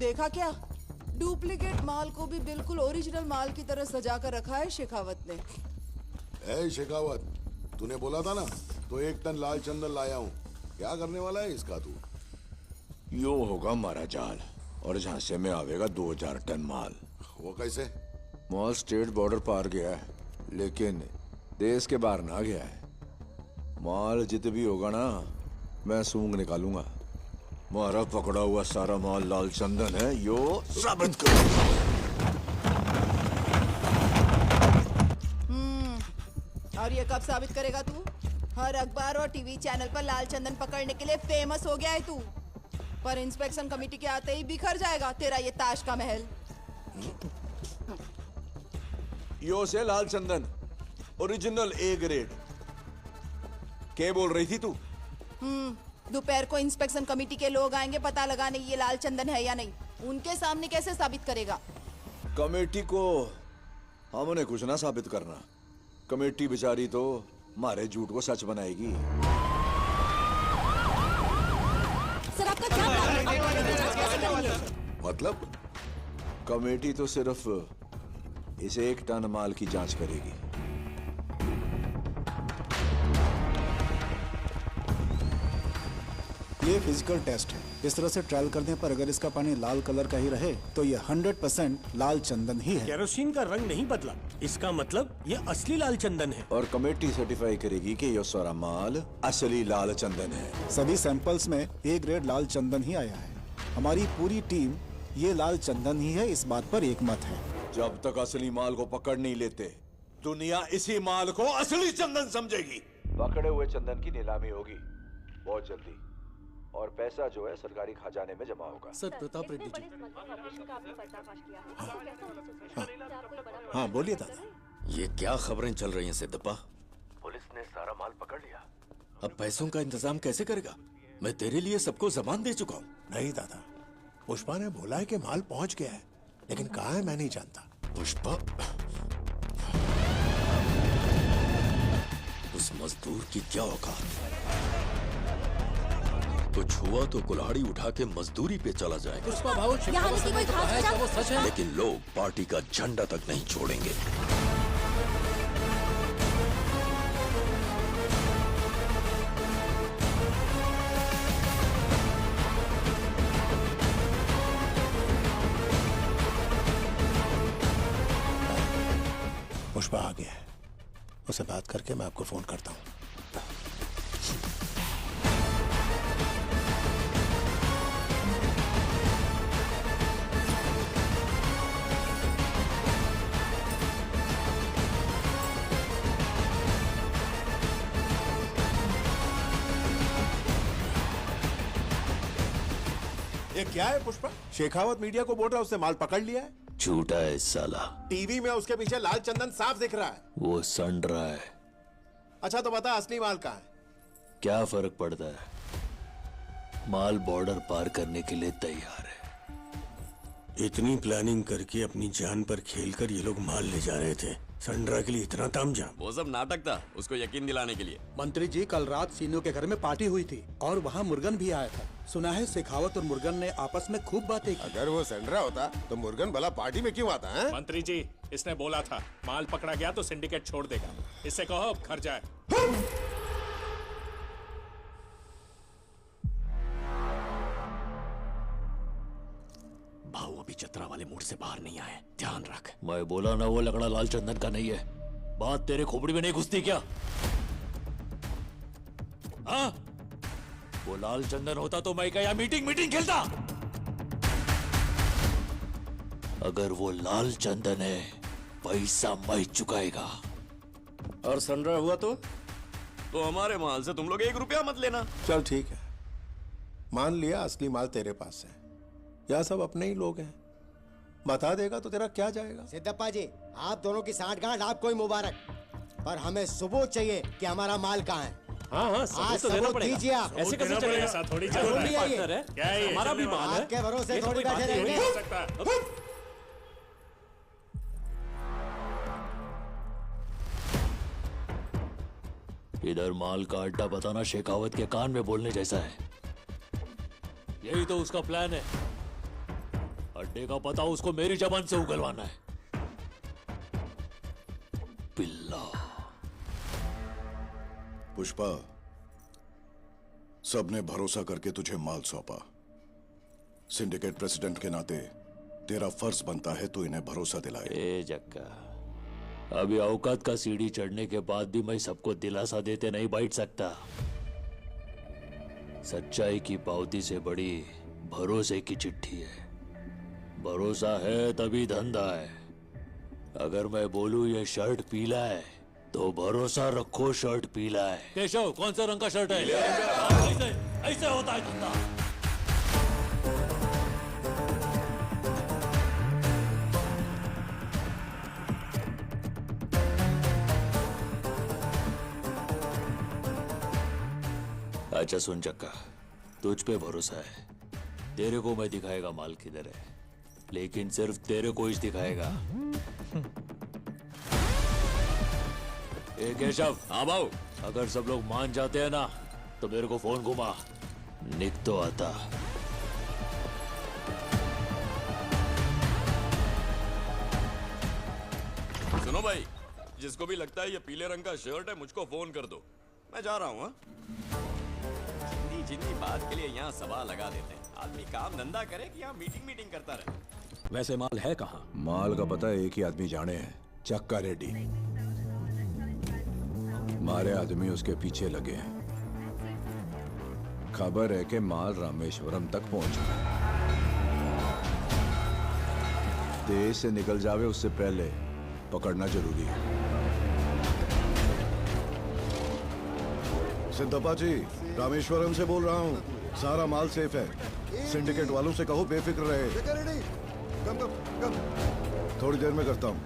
देखा क्या? डुप्लीकेट माल को भी बिल्कुल ओरिजिनल माल की तरह सजा कर रखा है शेखावत ने। ए शेखावत, तूने बोला था ना, तो 1 टन लाल चंदन लाया हूँ। क्या करने वाला है इसका तू? यो होगा हमारा जाल और झांसे में आवेगा 2000 टन माल। वो कैसे? माल स्टेट बॉर्डर पार गया है, लेकिन देश के बाहर ना गया है। माल जित भी होगा ना, मैं सूंघ निकालूंगा। मारा पकड़ा हुआ सारा माल लाल चंदन है, यो साबित करूंगा। और ये कब साबित करेगा तू? हर अखबार और टीवी चैनल पर लाल चंदन पकड़ने के लिए फेमस हो गया है तू। पर इंस्पेक्शन कमेटी के आते ही बिखर जाएगा तेरा ये ताश का महल। यो से लाल चंदन ओरिजिनल ए ग्रेड। क्या बोल रही थी तू? दोपहर को इंस्पेक्शन कमेटी के लोग आएंगे पता लगाने ये लाल चंदन है या नहीं। उनके सामने कैसे साबित करेगा? कमेटी को हमने कुछ ना साबित करना। कमेटी बेचारी तो हमारे झूठ को सच बनाएगी। सर आपका क्या प्लान है? मतलब? कमेटी तो सिर्फ इस 1 टन माल की जांच करेगी। ये फिजिकल टेस्ट है। इस तरह से ट्रायल करने पर अगर इसका पानी लाल कलर का ही रहे तो ये 100% लाल चंदन ही है। केरोसिन का रंग नहीं बदला, इसका मतलब ये असली लाल चंदन है। और कमेटी सर्टिफाई करेगी कि ये सारा माल असली लाल चंदन है। सभी सैंपल्स में ए ग्रेड लाल चंदन ही आया है। हमारी पूरी टीम ये लाल चंदन ही है, इस बात पर एकमत है। जब तक असली माल को पकड़ नहीं लेते, दुनिया इसी माल को असली चंदन समझेगी। पकड़े हुए चंदन की नीलामी होगी बहुत जल्दी, और पैसा जो है सरकारी खजाने में जमा होगा। सर प्रताप रेड्डी जी। हाँ बोलिए दादा। ये क्या खबरें चल रही हैं सिद्धप्पा? पुलिस ने सारा माल पकड़ लिया। अब पैसों का इंतजाम कैसे करेगा? मैं तेरे लिए सबको जबान दे चुका हूँ। नहीं दादा, पुष्पा ने बोला है कि माल पहुंच गया है, लेकिन कहाँ है मैं नहीं जानता। पुष्पा, उस मजदूर की क्या औकात? कुछ हुआ तो कुल्हाड़ी उठा के मजदूरी पे चला जाएगा। पुष्पा भाऊ, यहाँ आने की कोई खास वजह? वो सच है, लेकिन लोग पार्टी का झंडा तक नहीं छोड़ेंगे। पुष्पा आ गया है, उसे बात करके मैं आपको फोन करता हूँ। ये क्या है पुष्पा? शेखावत मीडिया को बोल रहा है उसने माल पकड़ लिया है। झूठा है साला। टीवी में उसके पीछे लाल चंदन साफ दिख रहा है। वो सड़ रहा है। अच्छा तो बता असली माल कहाँ है? क्या फर्क पड़ता है? माल बॉर्डर पार करने के लिए तैयार है। इतनी प्लानिंग करके अपनी जान पर खेलकर ये लोग माल ले जा रहे थे। संड्रा के लिए इतना तामझाम। वो सब नाटक था, उसको यकीन दिलाने के लिए। मंत्री जी, कल रात सीनू के घर में पार्टी हुई थी और वहाँ मुर्गन भी आया था। सुना है शेखावत और मुर्गन ने आपस में खूब बातें की। अगर वो सेंड्रा होता तो मुर्गन भला पार्टी में क्यों आता है? मंत्री जी, इसने बोला था माल पकड़ा गया तो सिंडिकेट छोड़ देगा। इससे कहो अब घर जाए। भाऊ अभी चतरा वाले मूड से बाहर नहीं आए, ध्यान रख। मैं बोला ना वो लकड़ा लाल चंदन का नहीं है। बात तेरे खोपड़ी में नहीं घुसती क्या? हाँ? वो लाल चंदन होता तो मैं क्या मीटिंग खेलता? अगर वो लाल चंदन है, पैसा मैं चुकाएगा। और संड्रा हुआ तो हमारे माल से तुम लोग 1 रुपया मत लेना। चल ठीक है, मान लिया असली माल तेरे पास है। यह सब अपने ही लोग हैं, बता देगा तो तेरा क्या जाएगा? सिद्धप्पा जी, आप दोनों की साठगांठ आपको ही मुबारक, पर हमें सबूत चाहिए कि हमारा माल कहाँ है। हाँ, सबूत तो देना पड़ेगा। दीजिए आप। ऐसे कैसे चलेगा? ऐसा थोड़ी चल रहा है। क्या है ये? हमारा भी माल है। आपके भरोसे थोड़ी बैठे रहेंगे। हो सकता है। इधर माल का अड्डा बताना शेखावत के कान में बोलने जैसा है। यही तो उसका प्लान है। अड्डे का पता उसको मेरी जबान से उगलवाना है। पिल्ला। पुष्पा, सबने भरोसा करके तुझे माल सौंपा। सिंडिकेट प्रेसिडेंट के नाते तेरा फर्ज बनता है तू इन्हें भरोसा दिलाए। ए जक्का, अभी औकात का सीढ़ी चढ़ने के बाद भी मैं सबको दिलासा देते नहीं बैठ सकता। सच्चाई की पावती से बड़ी भरोसे की चिट्ठी है। भरोसा है तभी धंधा है। अगर मैं बोलूं ये शर्ट पीला है तो भरोसा रखो शर्ट पीला है। केशव, कौन सा रंग का शर्ट है? ऐसे ऐसे होता है धंधा। अच्छा सुन चक्का, तुझ पे भरोसा है। तेरे को मैं दिखाएगा माल किधर है, लेकिन सिर्फ तेरे को ही दिखाएगा। ए केशव। हाँ भाऊ। अगर सब लोग मान जाते हैं ना तो मेरे को फोन घुमा, निक तो आता। सुनो भाई, जिसको भी लगता है ये पीले रंग का शर्ट है मुझको फोन कर दो, मैं जा रहा हूँ। हाँ? जितनी बात के लिए यहाँ सवाल लगा देते हैं। आदमी काम धंधा करे कि यहाँ मीटिंग करता रहे। वैसे माल है कहाँ? माल का पता एक ही आदमी जाने है, चक्का रेड्डी। हमारे आदमी उसके पीछे लगे हैं। खबर है कि माल रामेश्वरम तक पहुंच गया। देश से निकल जावे उससे पहले पकड़ना जरूरी है। सिद्धप्पा जी, रामेश्वरम से बोल रहा हूँ। सारा माल सेफ है। सिंडिकेट वालों से कहो बेफिक्र रहे। थोड़ी देर में करता हूँ।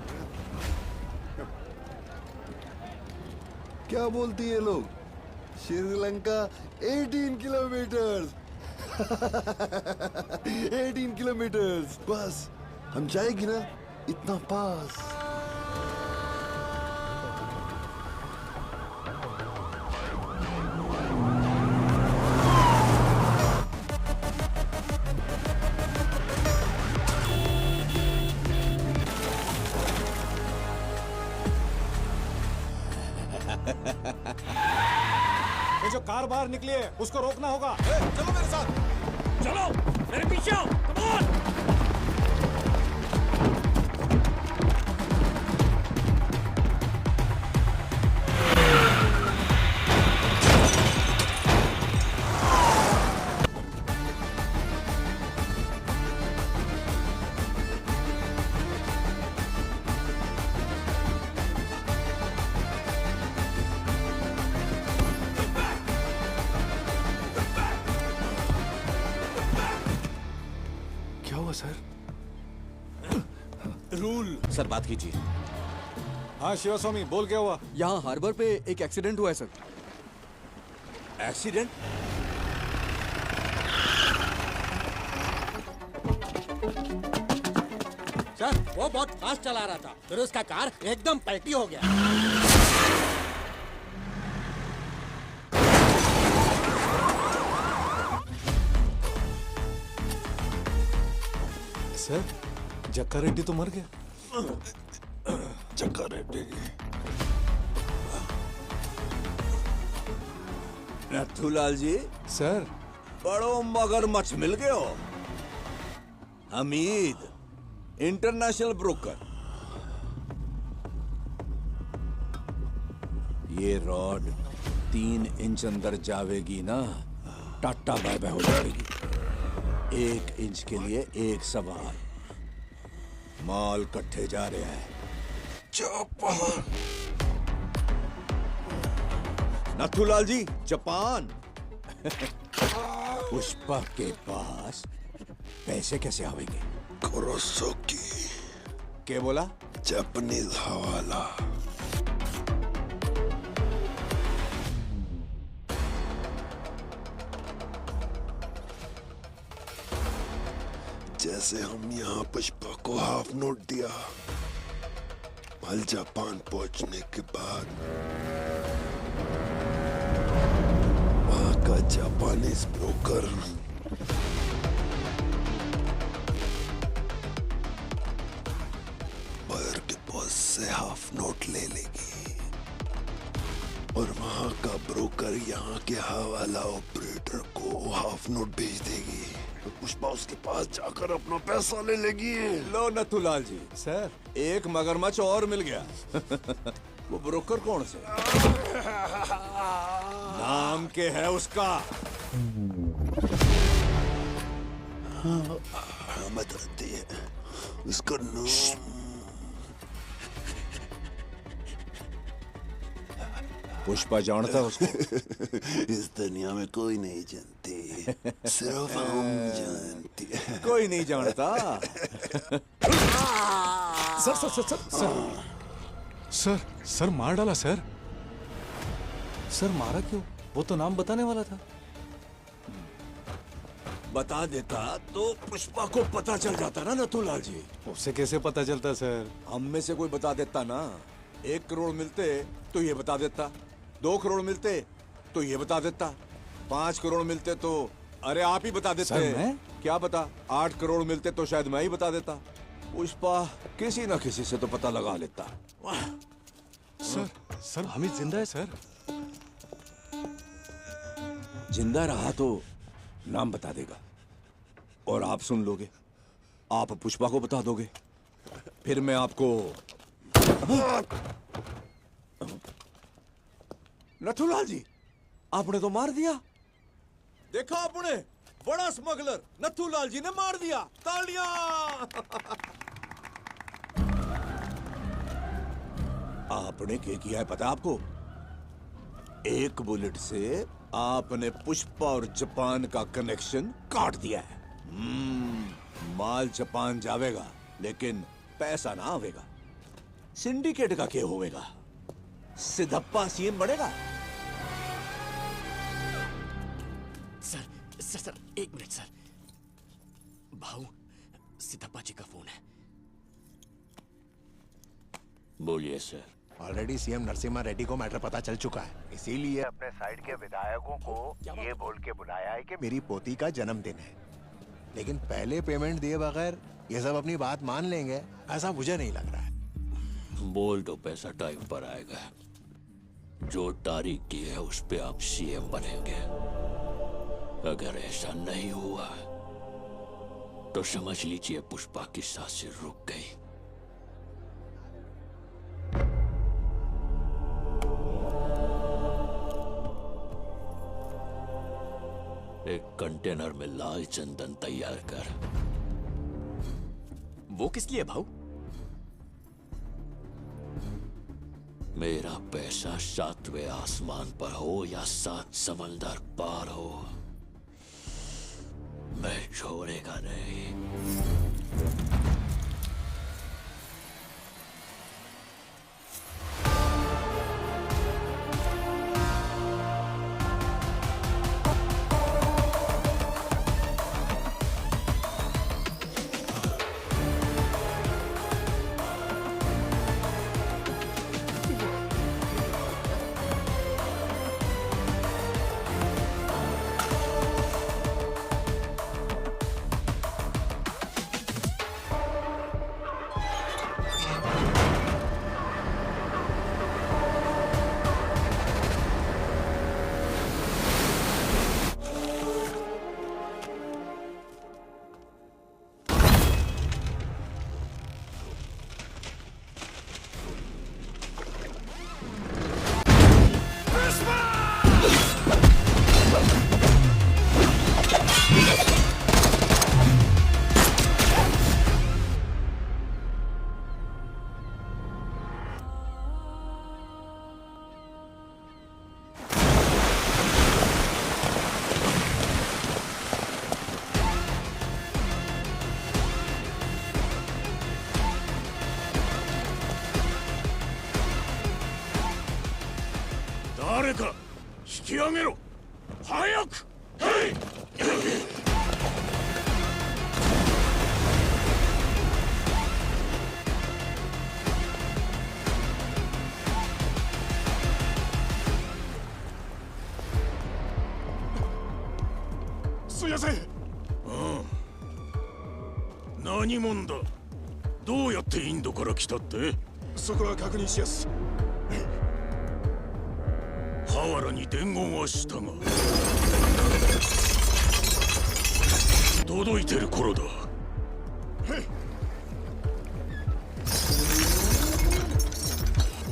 क्या बोलती है लोग? श्रीलंका 18 किलोमीटर 18 किलोमीटर बस हम जाएगी ना, इतना पास। ये जो कार बाहर निकली है उसको रोकना होगा। चलो मेरे साथ। चलो मेरे पीछे आओ। Come on. क्या हुआ सर? रूल सर बात कीजिए। हाँ शिवस्वामी, बोल क्या हुआ? यहाँ हार्बर पे एक एक्सीडेंट हुआ है सर। एक्सीडेंट? सर वो बहुत फास्ट चला रहा था, फिर उसका कार एकदम पलटी हो गया। सर, जक्का रेड्डी तो मर गया। जक्का रेड्डी। नथुलाल जी। सर। बड़ो मगरमच्छ मिल गए हो। Hamid, international broker. ये रॉड 3 इंच अंदर जावेगी ना, टाटा बाय बाय हो जाएगी। 1 इंच के लिए एक सवाल। माल कट्ठे जा रहा है। जापान। नथुलाल जी, जापान। पुष्पा के पास पैसे कैसे आवेंगे? कुरोसाकी। क्या बोला? जापानीज हवाला। जैसे हम यहाँ पुष्पा को हाफ नोट दिया, माल जापान पहुंचने के बाद वहां का जापानीज ब्रोकर मुझसे हाफ नोट ले लेगी और वहां का ब्रोकर यहाँ के हवाला ऑपरेटर को हाफ नोट भेज देगी। तो पुष्पा उसके पास जाकर अपना पैसा ले लेगी। लो नथुलाल जी, सर एक मगरमच्छ और मिल गया। वो ब्रोकर कौन से? नाम के है उसका? बताती है उसका नाम। पुष्पा जानता है उसको? इस दुनिया में कोई नहीं जानती, सिर्फ हम जानते हैं। कोई नहीं जानता। Sir sir sir sir sir sir sir मार डाला सर। सर मारा क्यों? वो तो नाम बताने वाला था। बता देता तो पुष्पा को पता चल जाता ना नथुलाल जी। उसे कैसे पता चलता सर? हम में से कोई बता देता ना। 1 करोड़ मिलते तो ये बता देता, 2 करोड़ मिलते तो ये बता देता, 5 करोड़ मिलते तो अरे आप ही बता देते। सर मैं? क्या पता 8 करोड़ मिलते तो शायद मैं ही बता देता। पुष्पा किसी ना किसी से तो पता लगा लेता। सर सर हामिद जिंदा है सर। जिंदा रहा तो नाम बता देगा और आप सुन लोगे। आप पुष्पा को बता दोगे, फिर मैं आपको। नथुलाल जी, आपने तो मार दिया। देखा आपने, बड़ा स्मगलर नथुलाल जी ने मार दिया। तालियां। आपने क्या किया है पता आपको? 1 बुलेट से आपने पुष्पा और जापान का कनेक्शन काट दिया है। माल जापान जावेगा लेकिन पैसा ना आवेगा। सिंडिकेट का क्या होवेगा? सिद्धप्पा सीएम बनेगा। Sir sir sir 1 minute sir. भाऊ, सिद्धप्पा जी का फोन है। बोलिए sir. Already CM Narasimha Reddy को मैटर पता चल चुका है, इसीलिए अपने साइड के विधायकों को ये बोल के बुलाया है कि मेरी पोती का जन्मदिन है, लेकिन पहले पेमेंट दिए बगैर ये सब अपनी बात मान लेंगे ऐसा मुझे नहीं लग रहा है। बोल दो पैसा टाइम पर आएगा। जो तारीख की है उस पे आप सीएम बनेंगे। अगर ऐसा नहीं हुआ तो समझ लीजिए पुष्पा की सांसें रुक गई। एक कंटेनर में लाल चंदन तैयार कर। वो किस लिए भाऊ? मेरा पैसा 7वें आसमान पर हो या 7 समंदर पार हो, मैं छोड़ेगा नहीं।誰か引き上げろ。早く。すいません。何者だ。どうやってインドから来たって？そこは確認しやす。河原に伝言はしたが届いてる頃だ。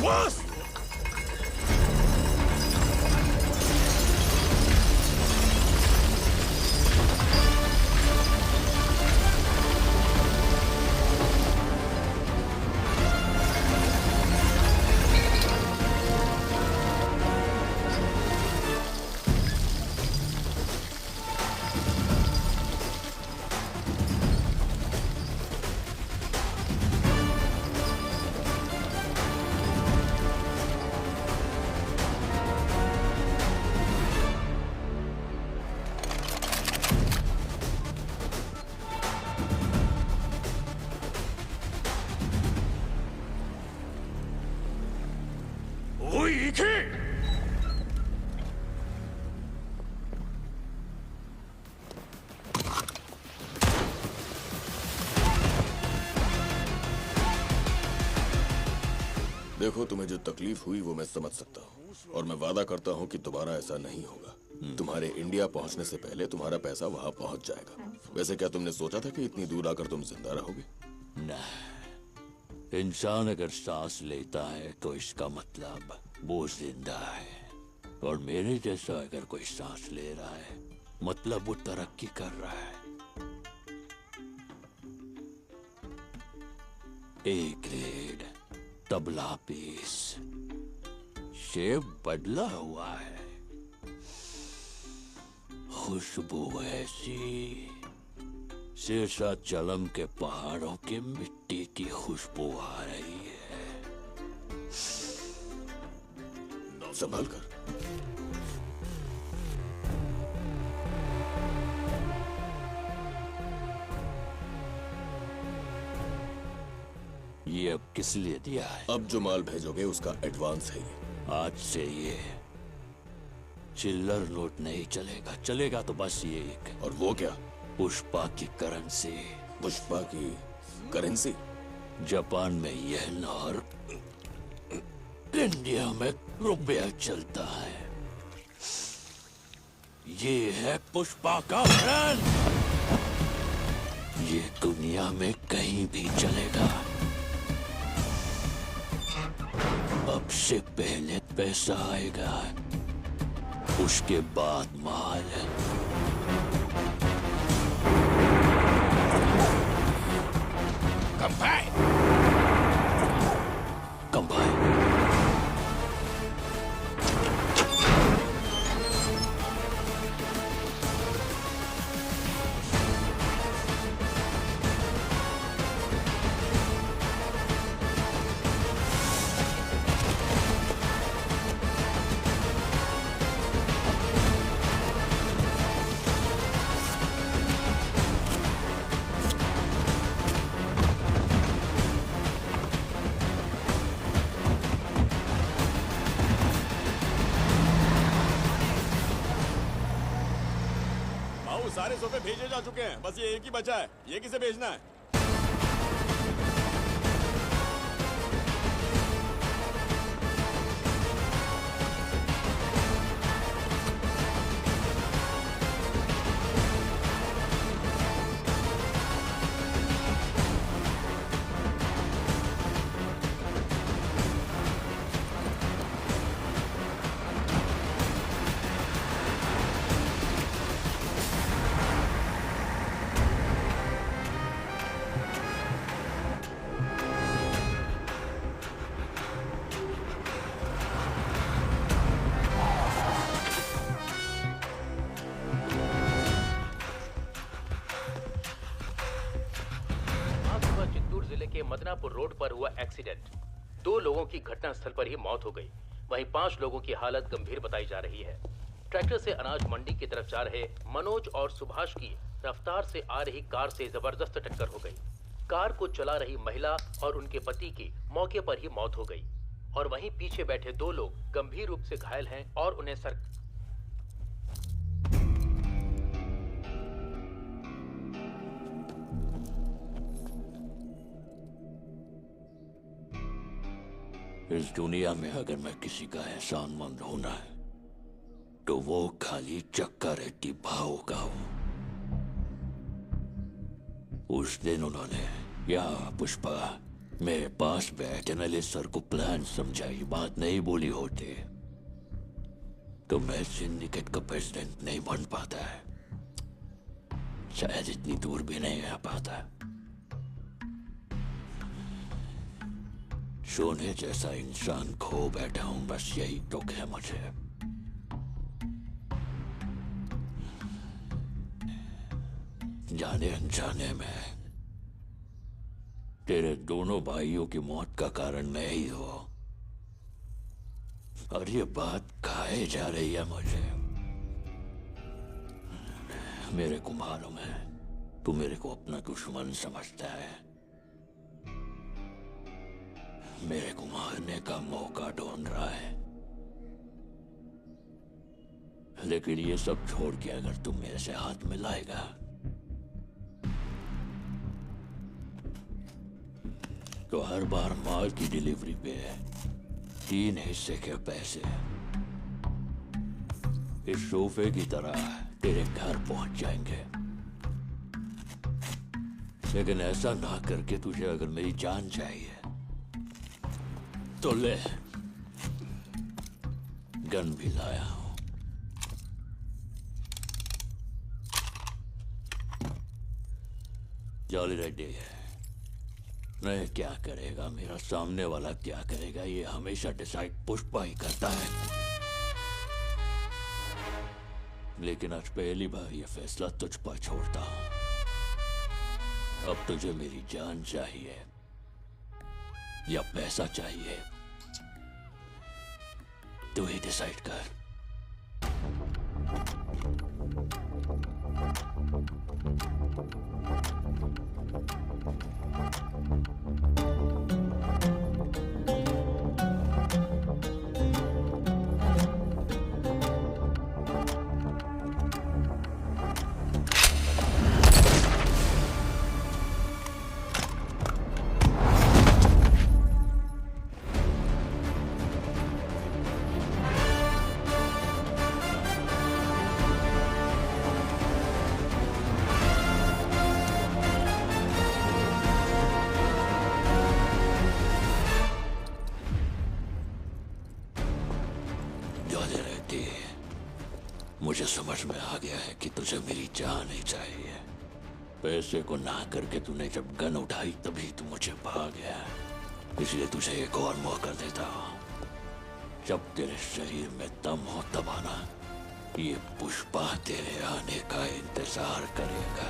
バスおい行け。देखो, तुम्हें जो तकलीफ हुई वो मैं समझ सकता हूँ और मैं वादा करता हूँ कि दोबारा ऐसा नहीं होगा। तुम्हारे इंडिया पहुँचने से पहले तुम्हारा पैसा वहाँ पहुँच जाएगा। वैसे क्या तुमने सोचा था कि इतनी दूर आकर तुम जिंदा रहोगे? नहीं, इंसान अगर सांस लेता है तो इसका मतलब वो जिंदा है, और मेरे जैसा अगर कोई सांस ले रहा है मतलब वो तरक्की कर रहा है। A grade tabla piece, shape बदला हुआ है, खुशबू ऐसी शेषाचलम के पहाड़ों की मिट्टी की खुशबू आ रही है। संभाल कर। ये अब किस लिए दिया है? अब जो माल भेजोगे उसका एडवांस है ये। आज से ये चिल्लर नोट नहीं चलेगा, चलेगा तो बस ये एक। और वो क्या? पुष्पा की करेंसी। पुष्पा की करेंसी? जापान में येन और इंडिया में रुपया चलता है। ये है पुष्पा का ब्रांड, ये दुनिया में कहीं भी चलेगा। अब से पहले पैसा आएगा, उसके बाद माल। कंबाइन। कंबाइन। सारे सोफे भेजे जा चुके हैं, बस ये एक ही बचा है। ये किसे भेजना है? मदनापुर रोड पर हुआ एक्सीडेंट। 2 लोगों की घटनास्थल पर ही मौत हो गई, वहीं 5 लोगों की हालत गंभीर बताई जा रही है। ट्रैक्टर से अनाज मंडी की तरफ जा रहे मनोज और सुभाष की रफ्तार से आ रही कार से जबरदस्त टक्कर हो गई। कार को चला रही महिला और उनके पति की मौके पर ही मौत हो गई, और वहीं पीछे बैठे 2 लोग गंभीर रूप से घायल हैं और उन्हें इस दुनिया में अगर मैं किसी का एहसानमंद होना है तो वो खाली चक्का रेड्डी भाव का हूं। उस दिन उन्होंने या पुष्पा मेरे पास बैठ एनालिस्ट सर को प्लान समझाई, बात नहीं बोली होते तो मैं सिंडिकेट का प्रेसिडेंट नहीं बन पाता है, शायद इतनी दूर भी नहीं आ पाता। सोने जैसा इंसान खो बैठा हूं, बस यही दुख है मुझे। जाने अनजाने में तेरे दोनों भाइयों की मौत का कारण मैं ही हूं, और ये बात खाए जा रही है मुझे। मेरे को मालूम है तू मेरे को अपना दुश्मन समझता है, मेरे को मारने का मौका ढूंढ रहा है, लेकिन ये सब छोड़ के अगर तुम मेरे से हाथ मिलाएगा तो हर बार माल की डिलीवरी पे 3 हिस्से के पैसे इस सोफे की तरह तेरे घर पहुंच जाएंगे। लेकिन ऐसा ना करके तुझे अगर मेरी जान चाहिए तो ले, गन भी लाया हूं। जॉली रेड्डी मैं क्या करेगा, मेरा सामने वाला क्या करेगा, ये हमेशा डिसाइड पुष्पा ही करता है। लेकिन आज पहली बार ये फैसला तुझ पर छोड़ता हूं। अब तुझे मेरी जान चाहिए या पैसा चाहिए, तू ही डिसाइड कर। मुझे समझ में आ गया है कि तुझे मेरी जान ही चाहिए। पैसे को ना करके तूने जब गन उठाई तभी तू मुझे भाग गया, इसलिए तुझे एक और मौका देता हूं। जब तेरे शरीर में दम हो तब आना, ये पुष्पा तेरे आने का इंतजार करेगा।